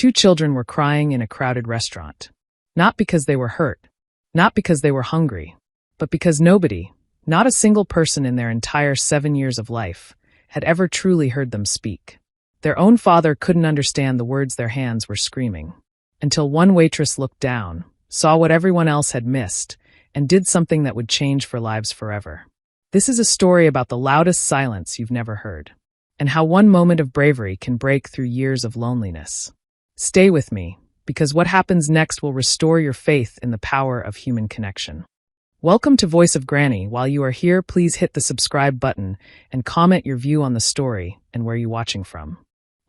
Two children were crying in a crowded restaurant. Not because they were hurt, not because they were hungry, but because nobody, not a single person in their entire 7 years of life, had ever truly heard them speak. Their own father couldn't understand the words their hands were screaming. Until one waitress looked down, saw what everyone else had missed, and did something that would change for lives forever. This is a story about the loudest silence you've never heard, and how one moment of bravery can break through years of loneliness. Stay with me, because what happens next will restore your faith in the power of human connection. Welcome to Voice of Granny. While you are here, please hit the subscribe button and comment your view on the story and where you're watching from.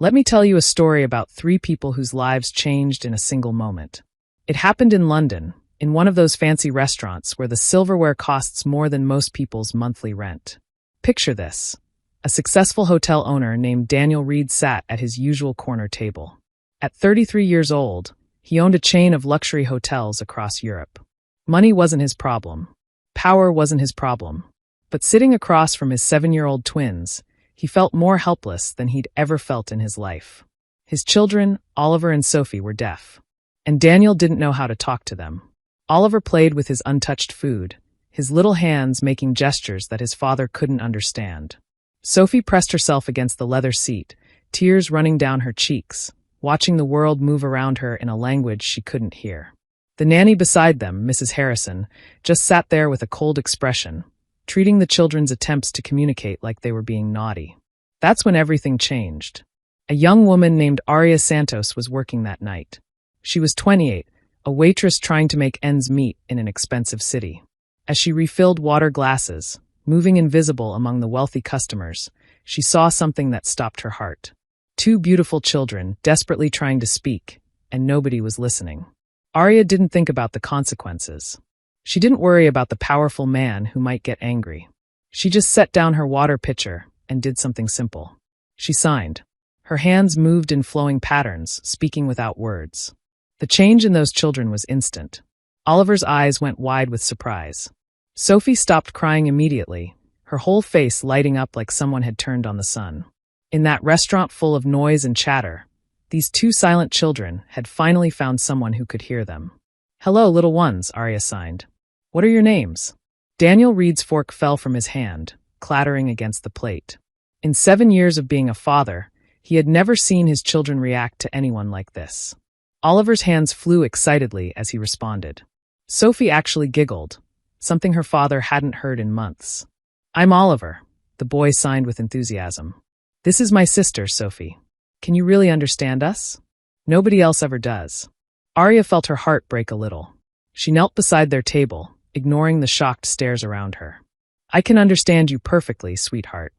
Let me tell you a story about 3 people whose lives changed in a single moment. It happened in London, in one of those fancy restaurants where the silverware costs more than most people's monthly rent. Picture this. A successful hotel owner named Daniel Reed sat at his usual corner table. At 33 years old, he owned a chain of luxury hotels across Europe. Money wasn't his problem. Power wasn't his problem. But sitting across from his 7-year-old twins, he felt more helpless than he'd ever felt in his life. His children, Oliver and Sophie, were deaf, and Daniel didn't know how to talk to them. Oliver played with his untouched food, his little hands making gestures that his father couldn't understand. Sophie pressed herself against the leather seat, tears running down her cheeks, watching the world move around her in a language she couldn't hear. The nanny beside them, Mrs. Harrison, just sat there with a cold expression, treating the children's attempts to communicate like they were being naughty. That's when everything changed. A young woman named Aria Santos was working that night. She was 28, a waitress trying to make ends meet in an expensive city. As she refilled water glasses, moving invisible among the wealthy customers, she saw something that stopped her heart. 2 beautiful children desperately trying to speak, and nobody was listening. Aria didn't think about the consequences. She didn't worry about the powerful man who might get angry. She just set down her water pitcher and did something simple. She signed. Her hands moved in flowing patterns, speaking without words. The change in those children was instant. Oliver's eyes went wide with surprise. Sophie stopped crying immediately, her whole face lighting up like someone had turned on the sun. In that restaurant full of noise and chatter, these 2 silent children had finally found someone who could hear them. "Hello, little ones," Aria signed. "What are your names?" Daniel Reed's fork fell from his hand, clattering against the plate. In 7 years of being a father, he had never seen his children react to anyone like this. Oliver's hands flew excitedly as he responded. Sophie actually giggled, something her father hadn't heard in months. "I'm Oliver," the boy signed with enthusiasm. "This is my sister, Sophie. Can you really understand us? Nobody else ever does." Aria felt her heart break a little. She knelt beside their table, ignoring the shocked stares around her. "I can understand you perfectly, sweetheart.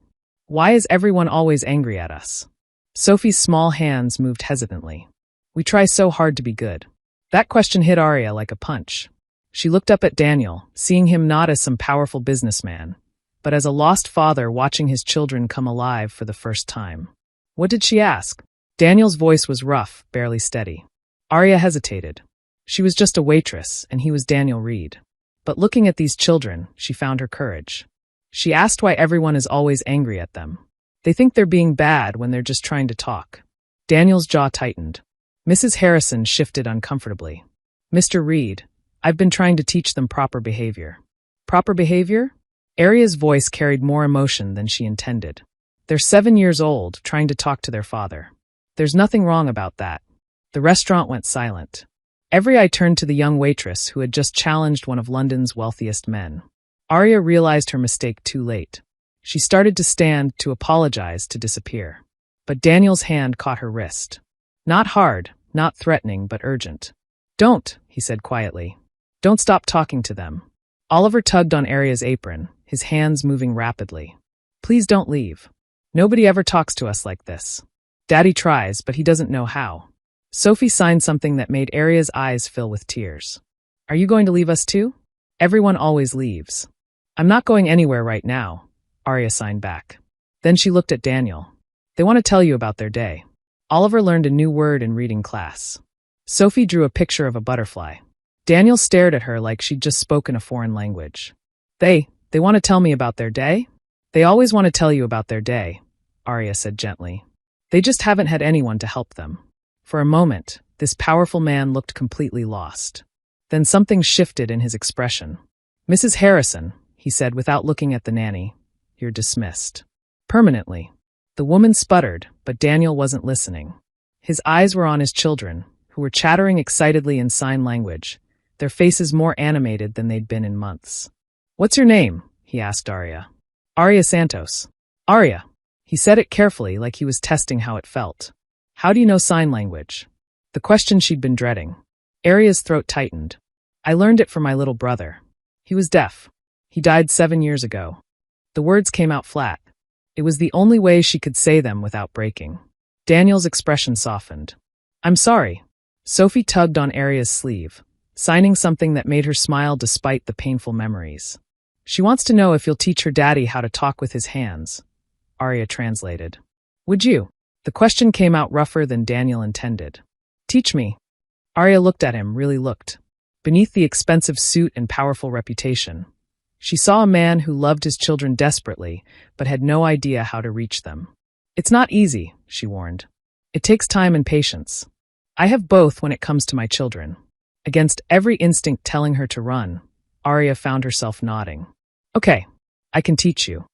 Why is everyone always angry at us?" Sophie's small hands moved hesitantly. "We try so hard to be good." That question hit Aria like a punch. She looked up at Daniel, seeing him not as some powerful businessman, but as a lost father watching his children come alive for the first time. What did she ask? Daniel's voice was rough, barely steady. Aria hesitated. She was just a waitress, and he was Daniel Reed. But looking at these children, she found her courage. She asked why everyone is always angry at them. They think they're being bad when they're just trying to talk. Daniel's jaw tightened. Mrs. Harrison shifted uncomfortably. "Mr. Reed, I've been trying to teach them proper behavior." "Proper behavior?" Aria's voice carried more emotion than she intended. "They're 7 years old, trying to talk to their father. There's nothing wrong about that." The restaurant went silent. Every eye turned to the young waitress who had just challenged one of London's wealthiest men. Aria realized her mistake too late. She started to stand, to apologize, to disappear. But Daniel's hand caught her wrist. Not hard, not threatening, but urgent. "Don't," he said quietly. "Don't stop talking to them." Oliver tugged on Aria's apron, his hands moving rapidly. "Please don't leave. Nobody ever talks to us like this. Daddy tries, but he doesn't know how." Sophie signed something that made Aria's eyes fill with tears. "Are you going to leave us too?" "Everyone always leaves." "I'm not going anywhere right now," Aria signed back. Then she looked at Daniel. "They want to tell you about their day." Oliver learned a new word in reading class. Sophie drew a picture of a butterfly. Daniel stared at her like she'd just spoken a foreign language. They want to tell me about their day?" "They always want to tell you about their day," Aria said gently. "They just haven't had anyone to help them." For a moment, this powerful man looked completely lost. Then something shifted in his expression. "Mrs. Harrison," he said without looking at the nanny, "you're dismissed. Permanently." The woman sputtered, but Daniel wasn't listening. His eyes were on his children, who were chattering excitedly in sign language, their faces more animated than they'd been in months. "What's your name?" he asked Arya. "Arya Santos." "Arya." He said it carefully, like he was testing how it felt. "How do you know sign language?" The question she'd been dreading. Arya's throat tightened. "I learned it from my little brother. He was deaf. He died 7 years ago." The words came out flat. It was the only way she could say them without breaking. Daniel's expression softened. "I'm sorry." Sophie tugged on Arya's sleeve, signing something that made her smile despite the painful memories. "She wants to know if you'll teach her daddy how to talk with his hands," Arya translated. "Would you?" The question came out rougher than Daniel intended. "Teach me." Arya looked at him, really looked. Beneath the expensive suit and powerful reputation, she saw a man who loved his children desperately, but had no idea how to reach them. "It's not easy," she warned. "It takes time and patience. I have both when it comes to my children." Against every instinct telling her to run, Arya found herself nodding. "Okay, I can teach you."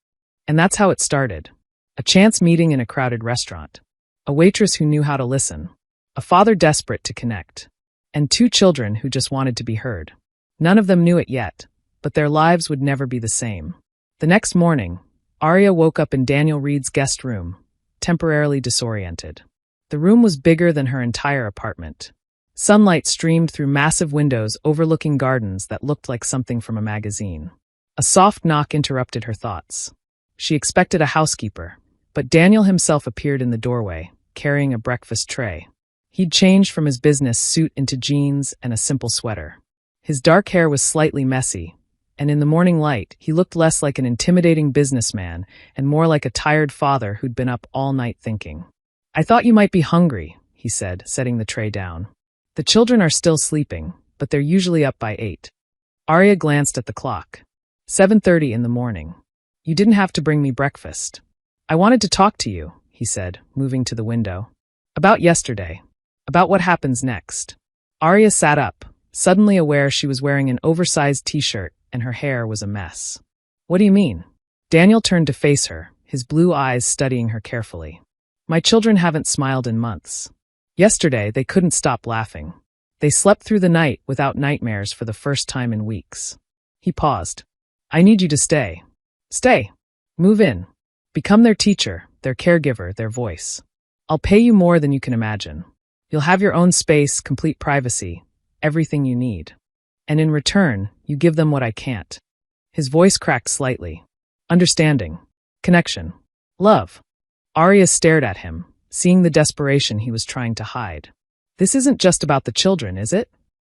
And that's how it started. A chance meeting in a crowded restaurant. A waitress who knew how to listen. A father desperate to connect. And 2 children who just wanted to be heard. None of them knew it yet, but their lives would never be the same. The next morning, Arya woke up in Daniel Reed's guest room, temporarily disoriented. The room was bigger than her entire apartment. Sunlight streamed through massive windows overlooking gardens that looked like something from a magazine. A soft knock interrupted her thoughts. She expected a housekeeper, but Daniel himself appeared in the doorway, carrying a breakfast tray. He'd changed from his business suit into jeans and a simple sweater. His dark hair was slightly messy, and in the morning light, he looked less like an intimidating businessman and more like a tired father who'd been up all night thinking. "I thought you might be hungry," he said, setting the tray down. "The children are still sleeping, but they're usually up by 8. Arya glanced at the clock. 7:30 in the morning. "You didn't have to bring me breakfast." "I wanted to talk to you," he said, moving to the window. "About yesterday. About what happens next." Arya sat up, suddenly aware she was wearing an oversized t-shirt and her hair was a mess. "What do you mean?" Daniel turned to face her, his blue eyes studying her carefully. "My children haven't smiled in months. Yesterday, they couldn't stop laughing. They slept through the night without nightmares for the first time in weeks." He paused. "I need you to stay. Stay. Move in. Become their teacher, their caregiver, their voice. I'll pay you more than you can imagine. You'll have your own space, complete privacy, everything you need. And in return, you give them what I can't." His voice cracked slightly. "Understanding. Connection. Love." Arya stared at him, seeing the desperation he was trying to hide. "This isn't just about the children, is it?"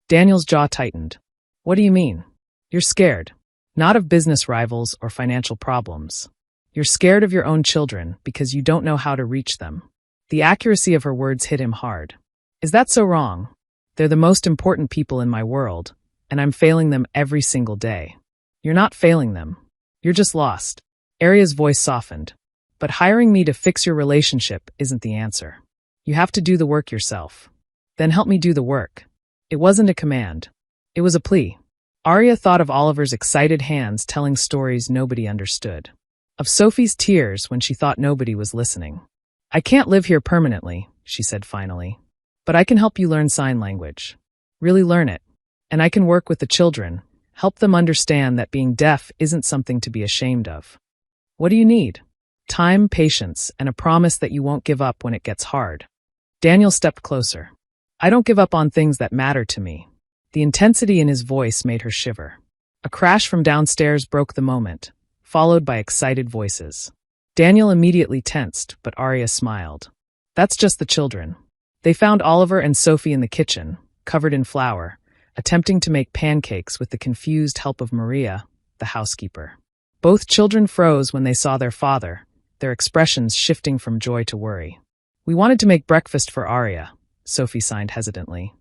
Daniel's jaw tightened. "What do you mean?" "You're scared. Not of business rivals or financial problems. You're scared of your own children because you don't know how to reach them." The accuracy of her words hit him hard. "Is that so wrong? They're the most important people in my world, and I'm failing them every single day." "You're not failing them. You're just lost." Arya's voice softened. "But hiring me to fix your relationship isn't the answer. You have to do the work yourself. Then help me do the work." It wasn't a command. It was a plea. Arya thought of Oliver's excited hands telling stories nobody understood. Of Sophie's tears when she thought nobody was listening. "I can't live here permanently," she said finally. "But I can help you learn sign language. Really learn it. And I can work with the children, help them understand that being deaf isn't something to be ashamed of." "What do you need?" "Time, patience, and a promise that you won't give up when it gets hard." Daniel stepped closer. "I don't give up on things that matter to me." The intensity in his voice made her shiver. A crash from downstairs broke the moment, followed by excited voices. Daniel immediately tensed, but Arya smiled. "That's just the children." They found Oliver and Sophie in the kitchen, covered in flour, attempting to make pancakes with the confused help of Maria, the housekeeper. Both children froze when they saw their father, their expressions shifting from joy to worry. "We wanted to make breakfast for Arya," Sophie signed hesitantly.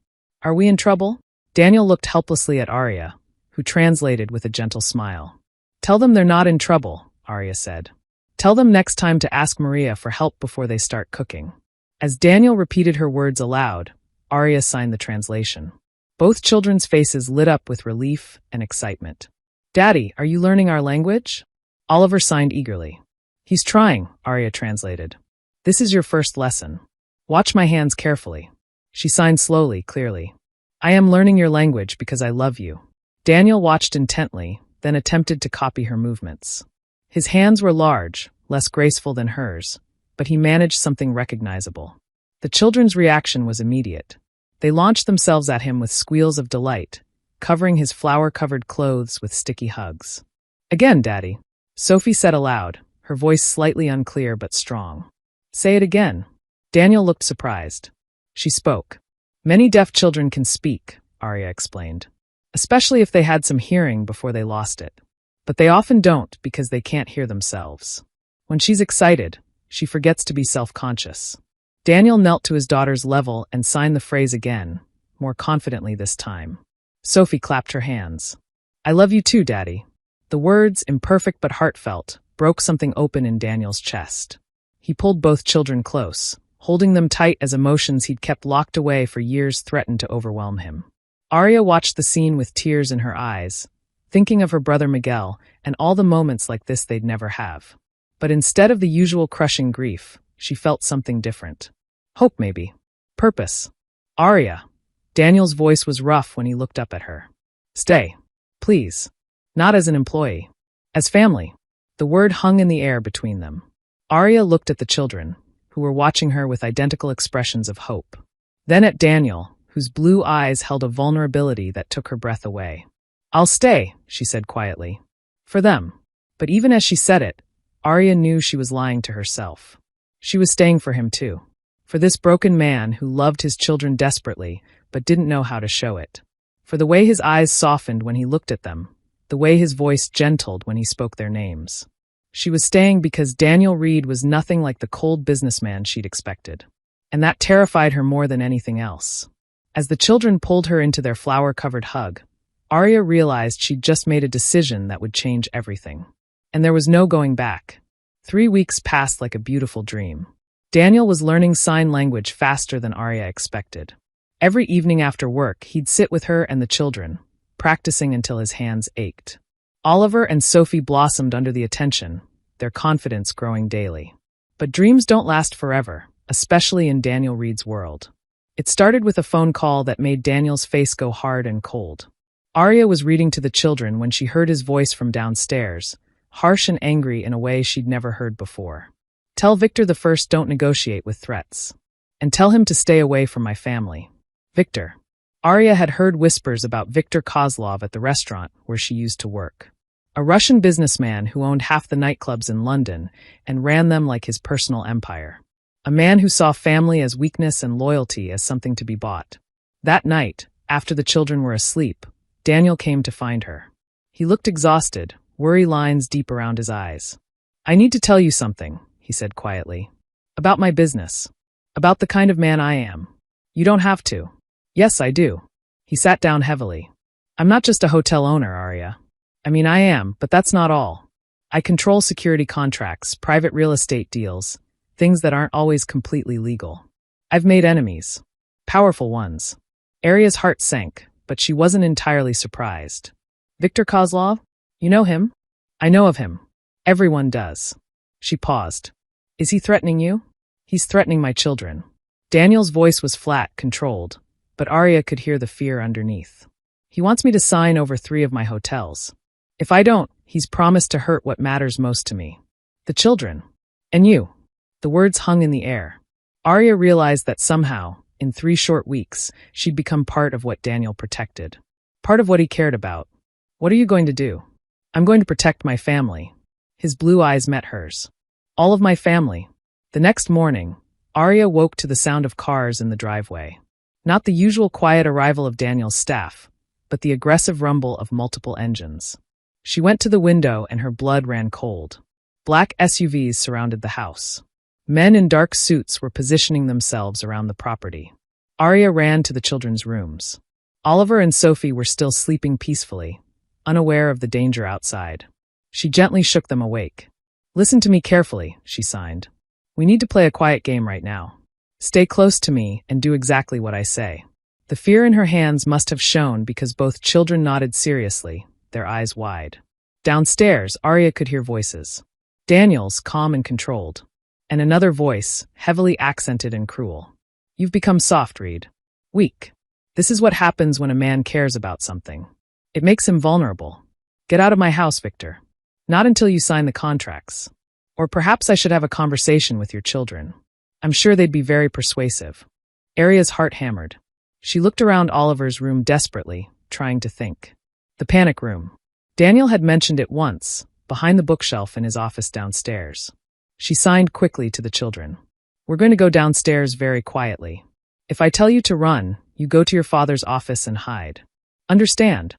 "Are we in trouble?" Daniel looked helplessly at Arya, who translated with a gentle smile. "Tell them they're not in trouble," Arya said. "Tell them next time to ask Maria for help before they start cooking." As Daniel repeated her words aloud, Arya signed the translation. Both children's faces lit up with relief and excitement. "Daddy, are you learning our language?" Oliver signed eagerly. "He's trying," Arya translated. "This is your first lesson. Watch my hands carefully." She signed slowly, clearly. "I am learning your language because I love you." Daniel watched intently, then attempted to copy her movements. His hands were large, less graceful than hers, but he managed something recognizable. The children's reaction was immediate. They launched themselves at him with squeals of delight, covering his flower-covered clothes with sticky hugs. "Again, Daddy," Sophie said aloud, her voice slightly unclear but strong. "Say it again." Daniel looked surprised. She spoke. "Many deaf children can speak," Arya explained, "especially if they had some hearing before they lost it. But they often don't because they can't hear themselves. When she's excited, she forgets to be self-conscious." Daniel knelt to his daughter's level and signed the phrase again, more confidently this time. Sophie clapped her hands. "I love you too, Daddy." The words, imperfect but heartfelt, broke something open in Daniel's chest. He pulled both children close, holding them tight as emotions he'd kept locked away for years threatened to overwhelm him. Arya watched the scene with tears in her eyes, thinking of her brother Miguel and all the moments like this they'd never have. But instead of the usual crushing grief, she felt something different. Hope, maybe. Purpose. "Arya." Daniel's voice was rough when he looked up at her. "Stay. Please. Not as an employee. As family." The word hung in the air between them. Arya looked at the children, who were watching her with identical expressions of hope. Then at Daniel, whose blue eyes held a vulnerability that took her breath away. "I'll stay," she said quietly. "For them." But even as she said it, Arya knew she was lying to herself. She was staying for him too. For this broken man who loved his children desperately, but didn't know how to show it. For the way his eyes softened when he looked at them, the way his voice gentled when he spoke their names. She was staying because Daniel Reed was nothing like the cold businessman she'd expected. And that terrified her more than anything else. As the children pulled her into their flower-covered hug, Arya realized she'd just made a decision that would change everything. And there was no going back. 3 weeks passed like a beautiful dream. Daniel was learning sign language faster than Arya expected. Every evening after work, he'd sit with her and the children, practicing until his hands ached. Oliver and Sophie blossomed under the attention, their confidence growing daily. But dreams don't last forever, especially in Daniel Reed's world. It started with a phone call that made Daniel's face go hard and cold. Arya was reading to the children when she heard his voice from downstairs, harsh and angry in a way she'd never heard before. "Tell Victor the First don't negotiate with threats. And tell him to stay away from my family." Victor. Arya had heard whispers about Viktor Kozlov at the restaurant where she used to work. A Russian businessman who owned half the nightclubs in London and ran them like his personal empire. A man who saw family as weakness and loyalty as something to be bought. That night, after the children were asleep, Daniel came to find her. He looked exhausted, worry lines deep around his eyes. "I need to tell you something," he said quietly. "About my business. About the kind of man I am. You don't have to." "Yes, I do." He sat down heavily. "I'm not just a hotel owner, Arya. I mean, I am, but that's not all. I control security contracts, private real estate deals, things that aren't always completely legal. I've made enemies. Powerful ones." Arya's heart sank, but she wasn't entirely surprised. "Viktor Kozlov? You know him?" "I know of him. Everyone does." She paused. "Is he threatening you?" "He's threatening my children." Daniel's voice was flat, controlled, but Arya could hear the fear underneath. "He wants me to sign over 3 of my hotels. If I don't, he's promised to hurt what matters most to me. The children. And you." The words hung in the air. Arya realized that somehow, in 3 short weeks, she'd become part of what Daniel protected. Part of what he cared about. "What are you going to do?" "I'm going to protect my family." His blue eyes met hers. "All of my family." The next morning, Arya woke to the sound of cars in the driveway. Not the usual quiet arrival of Daniel's staff, but the aggressive rumble of multiple engines. She went to the window and her blood ran cold. Black SUVs surrounded the house. Men in dark suits were positioning themselves around the property. Arya ran to the children's rooms. Oliver and Sophie were still sleeping peacefully, unaware of the danger outside. She gently shook them awake. "Listen to me carefully," she signed. "We need to play a quiet game right now. Stay close to me and do exactly what I say. The fear in her hands must have shown because both children nodded seriously, their eyes wide. Downstairs, Arya could hear voices. Daniel's, calm and controlled. And another voice, heavily accented and cruel. You've become soft, Reed. Weak. This is what happens when a man cares about something. It makes him vulnerable. Get out of my house, Victor. Not until you sign the contracts. Or perhaps I should have a conversation with your children. I'm sure they'd be very persuasive. Arya's heart hammered. She looked around Oliver's room desperately, trying to think. The panic room. Daniel had mentioned it once, behind the bookshelf in his office downstairs. She signed quickly to the children. We're going to go downstairs very quietly. If I tell you to run, you go to your father's office and hide. Understand?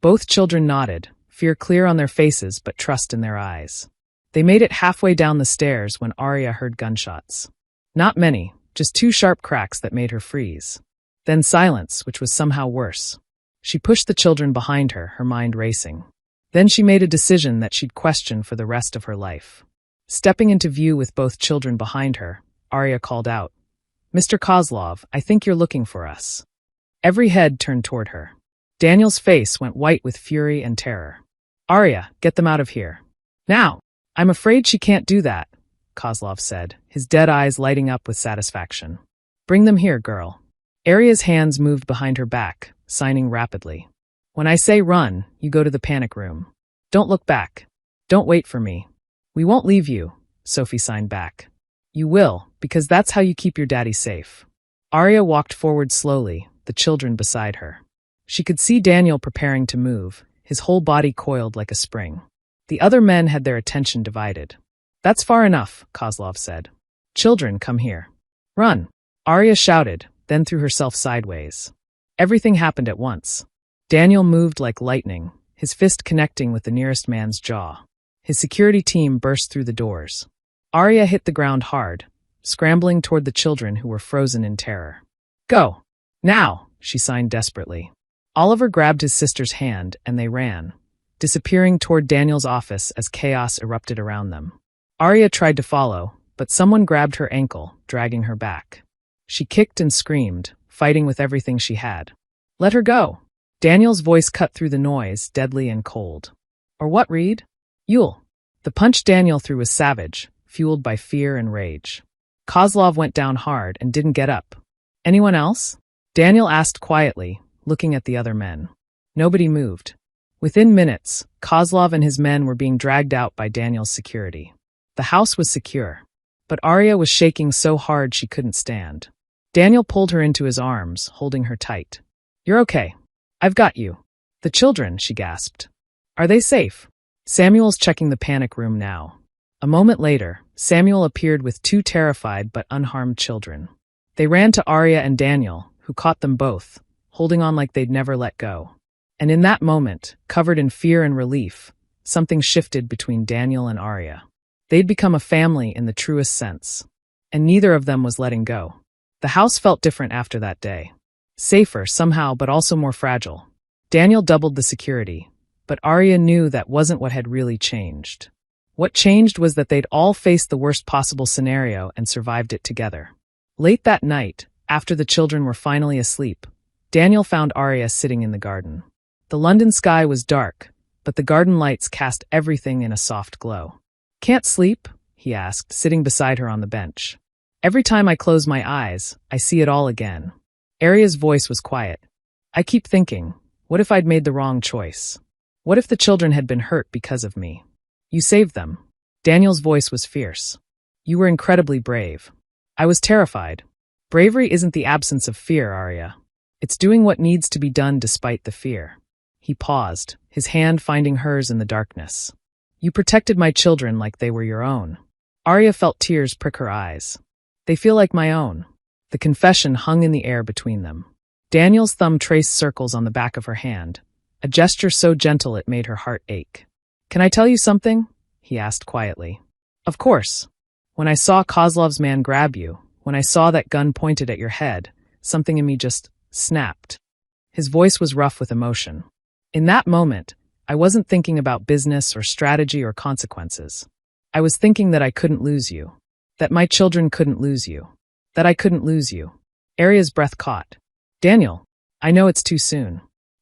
Both children nodded, fear clear on their faces but trust in their eyes. They made it halfway down the stairs when Arya heard gunshots. Not many, just 2 sharp cracks that made her freeze. Then silence, which was somehow worse. She pushed the children behind her, her mind racing. Then she made a decision that she'd question for the rest of her life. Stepping into view with both children behind her, Arya called out, "Mr. Kozlov, I think you're looking for us." Every head turned toward her. Daniel's face went white with fury and terror. "Arya, get them out of here. Now!" "I'm afraid she can't do that," Kozlov said, his dead eyes lighting up with satisfaction. "Bring them here, girl." Arya's hands moved behind her back, signing rapidly. "When I say run, you go to the panic room. Don't look back. Don't wait for me. We won't leave you," Sophie signed back. "You will, because that's how you keep your daddy safe." Arya walked forward slowly, the children beside her. She could see Daniel preparing to move, his whole body coiled like a spring. The other men had their attention divided. "That's far enough," Kozlov said. "Children, come here. Run." Arya shouted, then threw herself sideways. Everything happened at once. Daniel moved like lightning, his fist connecting with the nearest man's jaw. His security team burst through the doors. Arya hit the ground hard, scrambling toward the children who were frozen in terror. "Go! Now!" she signed desperately. Oliver grabbed his sister's hand and they ran, disappearing toward Daniel's office as chaos erupted around them. Arya tried to follow, but someone grabbed her ankle, dragging her back. She kicked and screamed, fighting with everything she had. "Let her go!" Daniel's voice cut through the noise, deadly and cold. "Or what, Reed?" "You'll." The punch Daniel threw was savage, fueled by fear and rage. Kozlov went down hard and didn't get up. "Anyone else?" Daniel asked quietly, looking at the other men. Nobody moved. Within minutes, Kozlov and his men were being dragged out by Daniel's security. The house was secure, but Arya was shaking so hard she couldn't stand. Daniel pulled her into his arms, holding her tight. "You're okay. I've got you." "The children," she gasped. "Are they safe?" Samuel's checking the panic room now. A moment later, Samuel appeared with 2 terrified but unharmed children. They ran to Arya and Daniel, who caught them both, holding on like they'd never let go. And in that moment, covered in fear and relief, something shifted between Daniel and Arya. They'd become a family in the truest sense. And neither of them was letting go. The house felt different after that day. Safer, somehow, but also more fragile. Daniel doubled the security, but Arya knew that wasn't what had really changed. What changed was that they'd all faced the worst possible scenario and survived it together. Late that night, after the children were finally asleep, Daniel found Arya sitting in the garden. The London sky was dark, but the garden lights cast everything in a soft glow. "Can't sleep?" he asked, sitting beside her on the bench. "Every time I close my eyes, I see it all again." Arya's voice was quiet. "I keep thinking, what if I'd made the wrong choice? What if the children had been hurt because of me? You saved them." Daniel's voice was fierce. "You were incredibly brave." "I was terrified." "Bravery isn't the absence of fear, Arya. It's doing what needs to be done despite the fear." He paused, his hand finding hers in the darkness. "You protected my children like they were your own." Arya felt tears prick her eyes. "They feel like my own." The confession hung in the air between them. Daniel's thumb traced circles on the back of her hand, a gesture so gentle it made her heart ache. "Can I tell you something?" he asked quietly. "Of course. When I saw Kozlov's man grab you, when I saw that gun pointed at your head, something in me just snapped." His voice was rough with emotion. "In that moment, I wasn't thinking about business or strategy or consequences. I was thinking that I couldn't lose you. That my children couldn't lose you. That I couldn't lose you. Arya's breath caught. Daniel, I know it's too soon.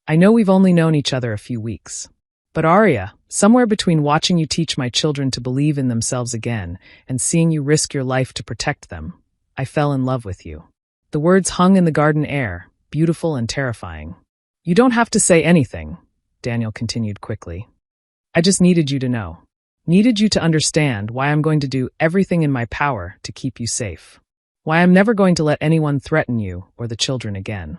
I know we've only known each other a few weeks. But Arya, somewhere between watching you teach my children to believe in themselves again and seeing you risk your life to protect them, I fell in love with you. The words hung in the garden air, beautiful and terrifying. You don't have to say anything, Daniel continued quickly. I just needed you to know. Needed you to understand why I'm going to do everything in my power to keep you safe. Why I'm never going to let anyone threaten you or the children again.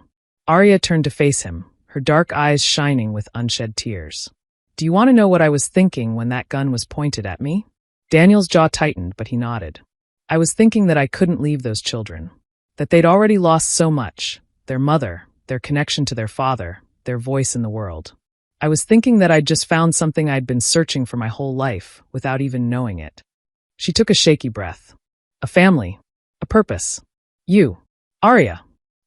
Arya turned to face him, her dark eyes shining with unshed tears. Do you want to know what I was thinking when that gun was pointed at me? Daniel's jaw tightened, but he nodded. I was thinking that I couldn't leave those children. That they'd already lost so much, their mother, their connection to their father, their voice in the world. I was thinking that I'd just found something I'd been searching for my whole life, without even knowing it. She took a shaky breath. A family. A purpose. You. Arya.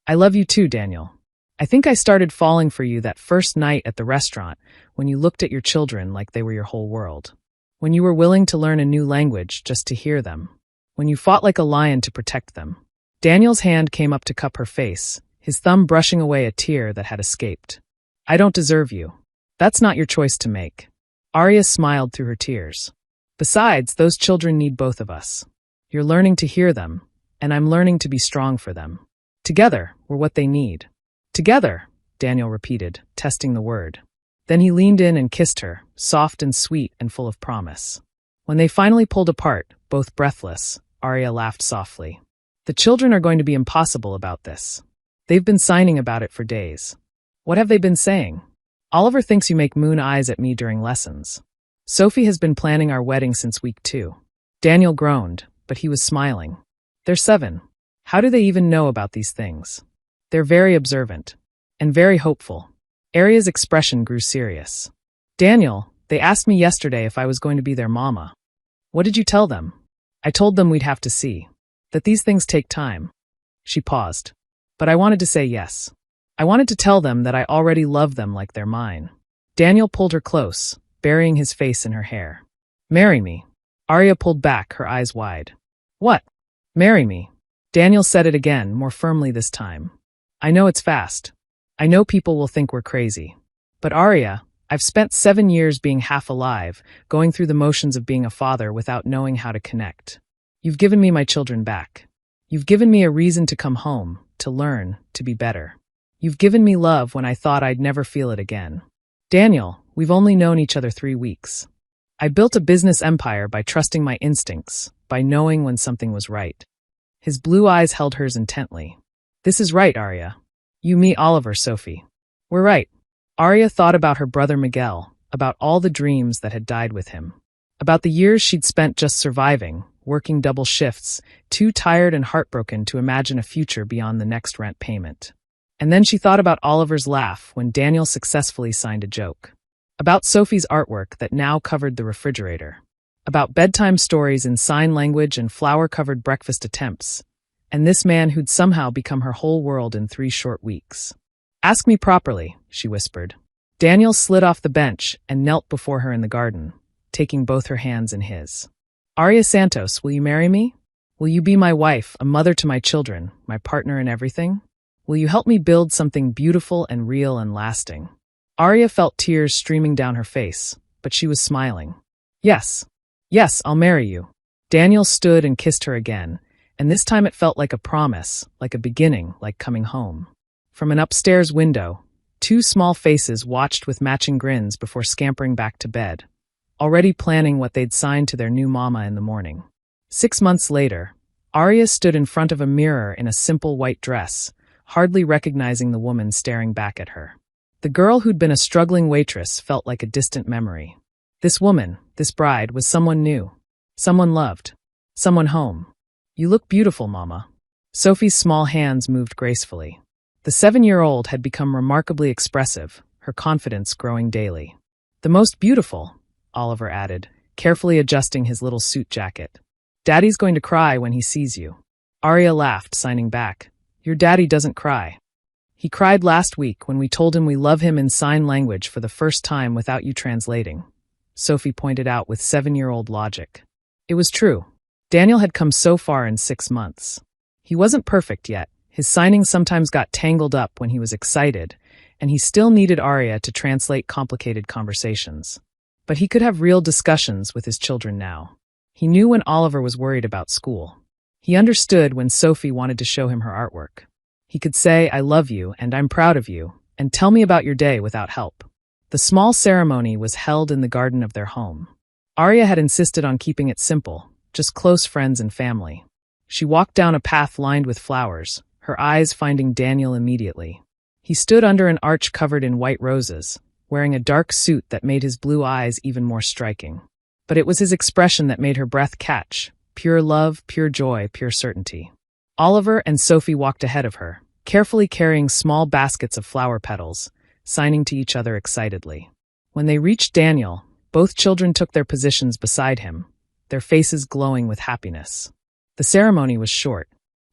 I love you too, Daniel. I think I started falling for you that first night at the restaurant, when you looked at your children like they were your whole world. When you were willing to learn a new language just to hear them. When you fought like a lion to protect them. Daniel's hand came up to cup her face, his thumb brushing away a tear that had escaped. I don't deserve you. That's not your choice to make. Arya smiled through her tears. Besides, those children need both of us. You're learning to hear them, and I'm learning to be strong for them. Together, we're what they need. Together, Daniel repeated, testing the word. Then he leaned in and kissed her, soft and sweet and full of promise. When they finally pulled apart, both breathless, Arya laughed softly. The children are going to be impossible about this. They've been signing about it for days. What have they been saying? Oliver thinks you make moon eyes at me during lessons. Sophie has been planning our wedding since week 2. Daniel groaned, but he was smiling. They're 7. How do they even know about these things? They're very observant. And very hopeful. Arya's expression grew serious. Daniel, they asked me yesterday if I was going to be their mama. What did you tell them? I told them we'd have to see. That these things take time. She paused. But I wanted to say yes. I wanted to tell them that I already love them like they're mine. Daniel pulled her close, burying his face in her hair. Marry me. Arya pulled back, her eyes wide. What? Marry me. Daniel said it again, more firmly this time. I know it's fast. I know people will think we're crazy. But Arya, I've spent 7 years being half alive, going through the motions of being a father without knowing how to connect. You've given me my children back. You've given me a reason to come home, to learn, to be better. You've given me love when I thought I'd never feel it again. Daniel, we've only known each other 3 weeks. I built a business empire by trusting my instincts, by knowing when something was right. His blue eyes held hers intently. This is right, Arya. You, me, Oliver, Sophie. We're right. Arya thought about her brother Miguel, about all the dreams that had died with him. About the years she'd spent just surviving, working double shifts, too tired and heartbroken to imagine a future beyond the next rent payment. And then she thought about Oliver's laugh when Daniel successfully signed a joke. About Sophie's artwork that now covered the refrigerator. About bedtime stories in sign language and flower-covered breakfast attempts. And this man who'd somehow become her whole world in 3 short weeks. Ask me properly, she whispered. Daniel slid off the bench and knelt before her in the garden, taking both her hands in his. Arya Santos, will you marry me? Will you be my wife, a mother to my children, my partner in everything? Will you help me build something beautiful and real and lasting? Arya felt tears streaming down her face, but she was smiling. Yes. Yes, I'll marry you. Daniel stood and kissed her again, and this time it felt like a promise, like a beginning, like coming home. From an upstairs window, 2 small faces watched with matching grins before scampering back to bed, already planning what they'd sign to their new mama in the morning. 6 months later, Arya stood in front of a mirror in a simple white dress, hardly recognizing the woman staring back at her. The girl who'd been a struggling waitress felt like a distant memory. This woman, this bride, was someone new. Someone loved. Someone home. You look beautiful, Mama. Sophie's small hands moved gracefully. The 7-year-old had become remarkably expressive, her confidence growing daily. The most beautiful, Oliver added, carefully adjusting his little suit jacket. Daddy's going to cry when he sees you. Arya laughed, signing back. Your daddy doesn't cry. He cried last week when we told him we love him in sign language for the first time without you translating, Sophie pointed out with 7-year-old logic. It was true. Daniel had come so far in 6 months. He wasn't perfect yet. His signings sometimes got tangled up when he was excited, and he still needed Arya to translate complicated conversations. But he could have real discussions with his children now. He knew when Oliver was worried about school. He understood when Sophie wanted to show him her artwork. He could say, "I love you, and I'm proud of you, and tell me about your day without help." The small ceremony was held in the garden of their home. Arya had insisted on keeping it simple, just close friends and family. She walked down a path lined with flowers, her eyes finding Daniel immediately. He stood under an arch covered in white roses, wearing a dark suit that made his blue eyes even more striking. But it was his expression that made her breath catch, pure love, pure joy, pure certainty. Oliver and Sophie walked ahead of her, carefully carrying small baskets of flower petals, signing to each other excitedly. When they reached Daniel, both children took their positions beside him, their faces glowing with happiness. The ceremony was short.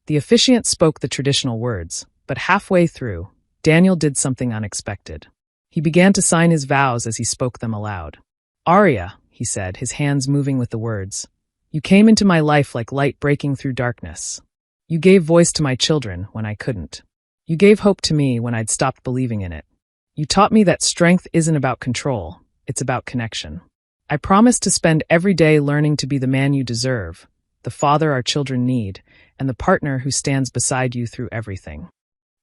The officiant spoke the traditional words, but halfway through, Daniel did something unexpected. He began to sign his vows as he spoke them aloud. "Arya," he said, his hands moving with the words, "you came into my life like light breaking through darkness. You gave voice to my children when I couldn't. You gave hope to me when I'd stopped believing in it. You taught me that strength isn't about control, it's about connection. I promise to spend every day learning to be the man you deserve, the father our children need, and the partner who stands beside you through everything."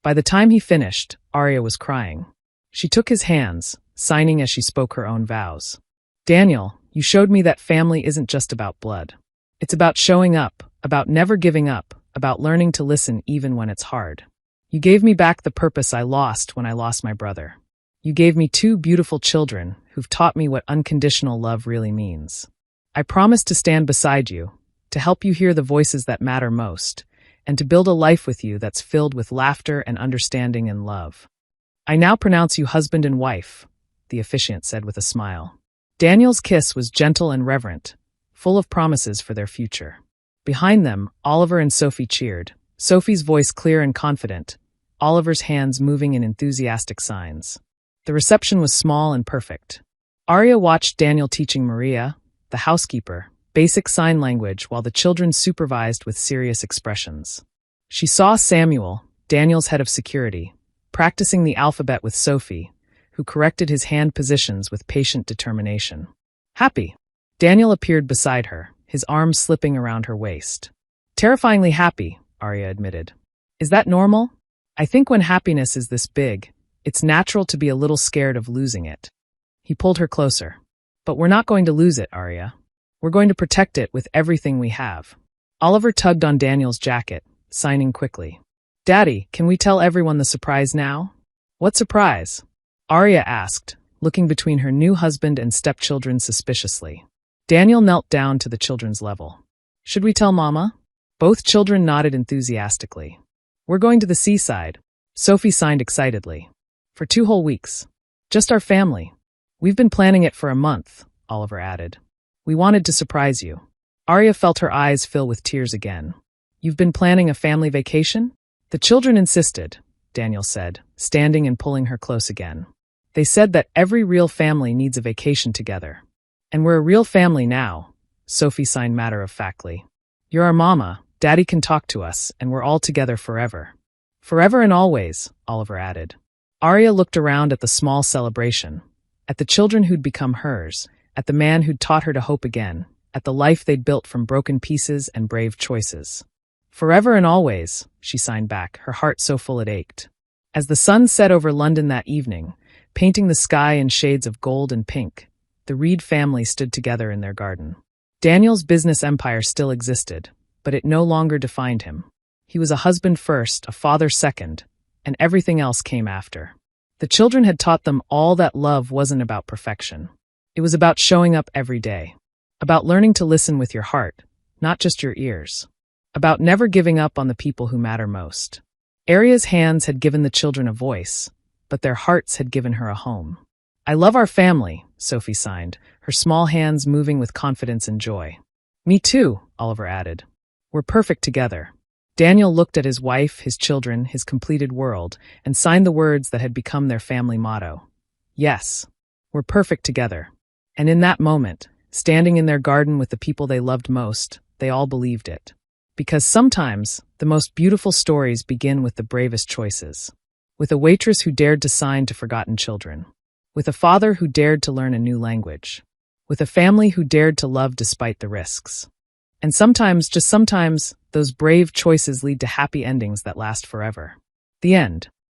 By the time he finished, Arya was crying. She took his hands, signing as she spoke her own vows. "Daniel, you showed me that family isn't just about blood. It's about showing up, about never giving up, about learning to listen even when it's hard. You gave me back the purpose I lost when I lost my brother. You gave me 2 beautiful children who've taught me what unconditional love really means. I promise to stand beside you, to help you hear the voices that matter most, and to build a life with you that's filled with laughter and understanding and love. I now pronounce you husband and wife," the officiant said with a smile. Daniel's kiss was gentle and reverent, full of promises for their future. Behind them, Oliver and Sophie cheered, Sophie's voice clear and confident, Oliver's hands moving in enthusiastic signs. The reception was small and perfect. Arya watched Daniel teaching Maria, the housekeeper, basic sign language while the children supervised with serious expressions. She saw Samuel, Daniel's head of security, practicing the alphabet with Sophie, who corrected his hand positions with patient determination. Happy. Daniel appeared beside her, his arms slipping around her waist. "Terrifyingly happy," Arya admitted. "Is that normal? I think when happiness is this big, it's natural to be a little scared of losing it." He pulled her closer. "But we're not going to lose it, Arya. We're going to protect it with everything we have." Oliver tugged on Daniel's jacket, signing quickly. "Daddy, can we tell everyone the surprise now?" "What surprise?" Arya asked, looking between her new husband and stepchildren suspiciously. Daniel knelt down to the children's level. "Should we tell Mama?" Both children nodded enthusiastically. "We're going to the seaside," Sophie signed excitedly. "For 2 whole weeks. Just our family. We've been planning it for a month," Oliver added. "We wanted to surprise you." Arya felt her eyes fill with tears again. "You've been planning a family vacation?" "The children insisted," Daniel said, standing and pulling her close again. "They said that every real family needs a vacation together. And we're a real family now," Sophie signed matter-of-factly. "You're our mama, Daddy can talk to us, and we're all together forever." "Forever and always," Oliver added. Arya looked around at the small celebration, at the children who'd become hers, at the man who'd taught her to hope again, at the life they'd built from broken pieces and brave choices. "Forever and always," she signed back, her heart so full it ached. As the sun set over London that evening, painting the sky in shades of gold and pink, the Reed family stood together in their garden. Daniel's business empire still existed, but it no longer defined him. He was a husband first, a father second, and everything else came after. The children had taught them all that love wasn't about perfection. It was about showing up every day, about learning to listen with your heart, not just your ears, about never giving up on the people who matter most. Arya's hands had given the children a voice, but their hearts had given her a home. "I love our family," Sophie signed, her small hands moving with confidence and joy. "Me too," Oliver added. "We're perfect together." Daniel looked at his wife, his children, his completed world, and signed the words that had become their family motto. "Yes, we're perfect together." And in that moment, standing in their garden with the people they loved most, they all believed it. Because sometimes the most beautiful stories begin with the bravest choices. With a waitress who dared to sign to forgotten children. With a father who dared to learn a new language. With a family who dared to love despite the risks. And sometimes, just sometimes, those brave choices lead to happy endings that last forever. The end.